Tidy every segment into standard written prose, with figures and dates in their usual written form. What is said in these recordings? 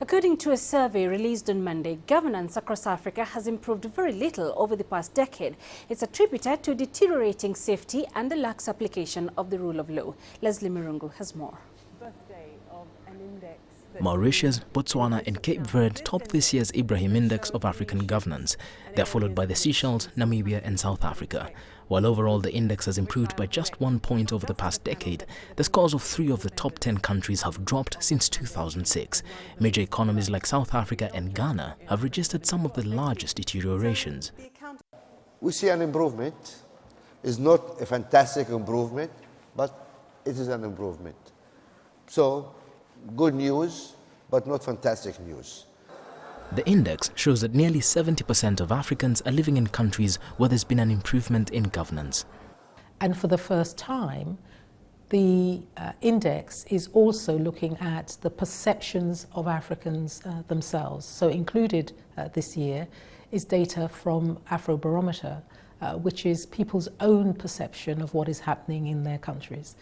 According to a survey released on Monday, governance across Africa has improved very little over the past decade. It's attributed to deteriorating safety and the lax application of the rule of law. Leslie Mirungu has more. Mauritius, Botswana and Cape Verde topped this year's Ibrahim Index of African governance. They are followed by the Seychelles, Namibia and South Africa. While overall the index has improved by just 1 point over the past decade, the scores of 3 of the top 10 countries have dropped since 2006. Major economies like South Africa and Ghana have registered some of the largest deteriorations. We see an improvement. It's not a fantastic improvement, but it is an improvement. So, good news, but not fantastic news. The index shows that nearly 70% of Africans are living in countries where there's been an improvement in governance. And for the first time, the index is also looking at the perceptions of Africans themselves. So included this year is data from Afrobarometer, which is people's own perception of what is happening in their countries.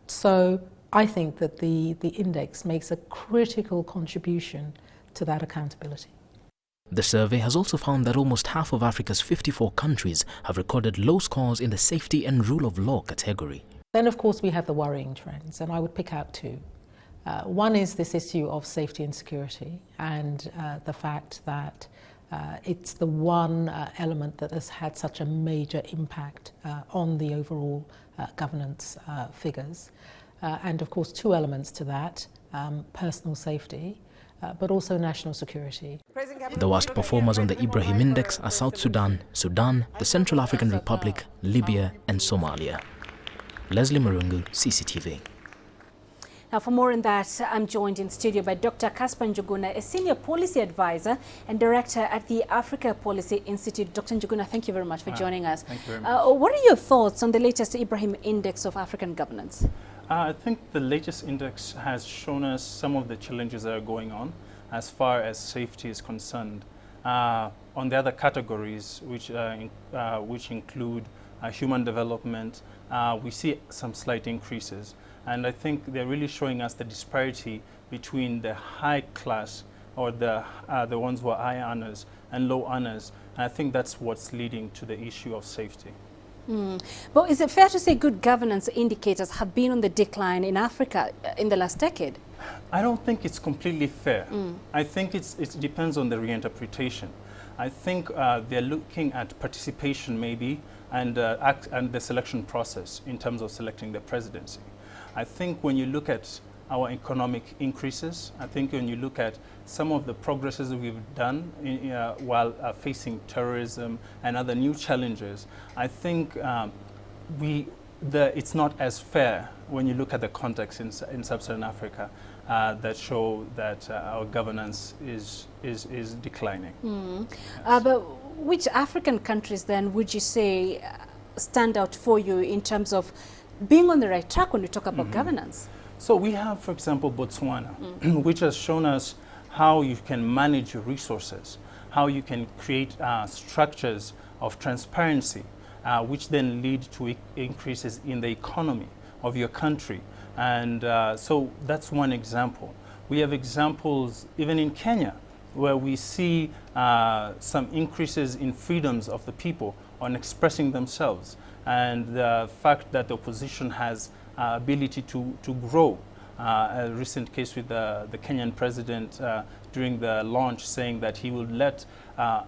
So I think that the index makes a critical contribution to that accountability. The survey has also found that almost half of Africa's 54 countries have recorded low scores in the safety and rule of law category. Then of course we have the worrying trends, and I would pick out 2. One is this issue of safety and security, and the fact that it's the one element that has had such a major impact on the overall governance figures. And of course 2 elements to that, personal safety, but also national security. The worst performers on the Ibrahim Index are South Sudan, Sudan, the Central African Republic, Libya and Somalia. Leslie Mirungu, CCTV. Now, for more on that, I'm joined in studio by Dr. Caspar Njuguna, a senior policy advisor and director at the Africa Policy Institute. Dr. Njuguna, thank you very much for joining us. Thank you very much. What are your thoughts on the latest Ibrahim Index of African governance? I think the latest index has shown us some of the challenges that are going on as far as safety is concerned. On the other categories, which include human development, we see some slight increases. And I think they're really showing us the disparity between the high class, or the ones who are high earners, and low earners. And I think that's what's leading to the issue of safety. But is it fair to say good governance indicators have been on the decline in Africa in the last decade? I don't think it's completely fair. I think it depends on the reinterpretation. I think they're looking at participation maybe, and the selection process in terms of selecting the presidency. I think when you look at our economic increases, I think when you look at some of the progresses we've done while facing terrorism and other new challenges, I think it's not as fair when you look at the context in sub-Saharan Africa that show that our governance is declining. Yes. But which African countries then would you say stand out for you in terms of being on the right track when we talk about governance? So we have, for example, Botswana, which has shown us how you can manage your resources, how you can create structures of transparency, which then lead to increases in the economy of your country. And so that's one example. We have examples even in Kenya, where we see some increases in freedoms of the people on expressing themselves, and the fact that the opposition has ability to grow. A recent case with the Kenyan president during the launch saying that he will let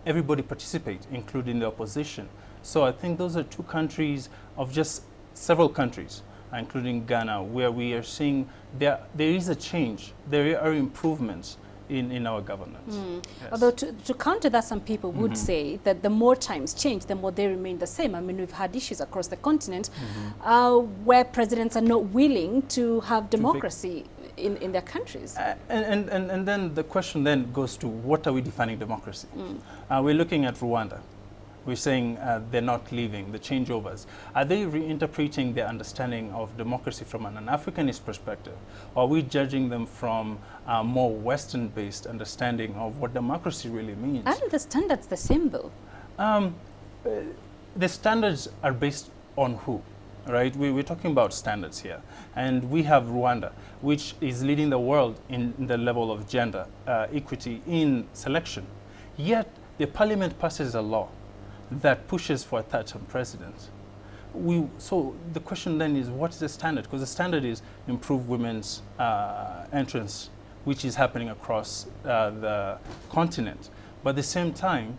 everybody participate, including the opposition. So I think those are 2 countries of just several countries, including Ghana, where we are seeing there is a change, there are improvements in our governance. Yes. Although to counter that, some people would say that the more times change, the more they remain the same. I mean, we've had issues across the continent where presidents are not willing to have democracy in their countries. And then the question then goes to, what are we defining democracy? We're looking at Rwanda. We're saying they're not leaving, the changeovers. Are they reinterpreting their understanding of democracy from an Africanist perspective? Or are we judging them from a more Western-based understanding of what democracy really means? Aren't the standards the same though? The standards are based on who? right? We're talking about standards here. And we have Rwanda, which is leading the world in the level of gender equity in selection. Yet, the parliament passes a law that pushes for a third-term president. So the question then is, what is the standard? Because the standard is improve women's entrance, which is happening across the continent. But at the same time,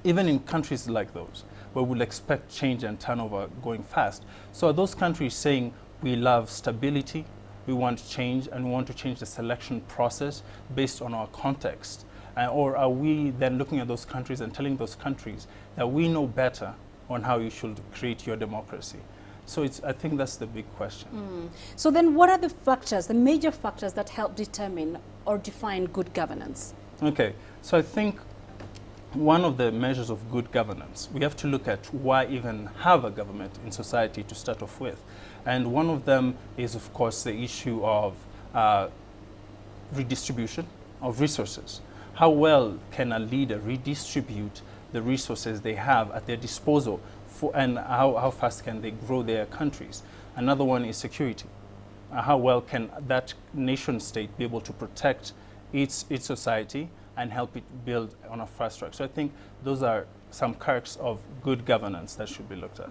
even in countries like those, where we'll expect change and turnover going fast, so are those countries saying, we love stability, we want change, and we want to change the selection process based on our context? Or are we then looking at those countries and telling those countries that we know better on how you should create your democracy? So I think that's the big question. So then what are the factors, the major factors that help determine or define good governance? Okay, so I think one of the measures of good governance, we have to look at why even have a government in society to start off with. And one of them is, of course, the issue of redistribution of resources. How well can a leader redistribute the resources they have at their disposal, and how fast can they grow their countries? Another one is security. How well can that nation state be able to protect its society and help it build on a fast track? So I think those are some quirks of good governance that should be looked at.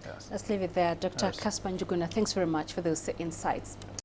Yes. Let's leave it there. Dr. Yes. Caspar Njuguna, thanks very much for those insights.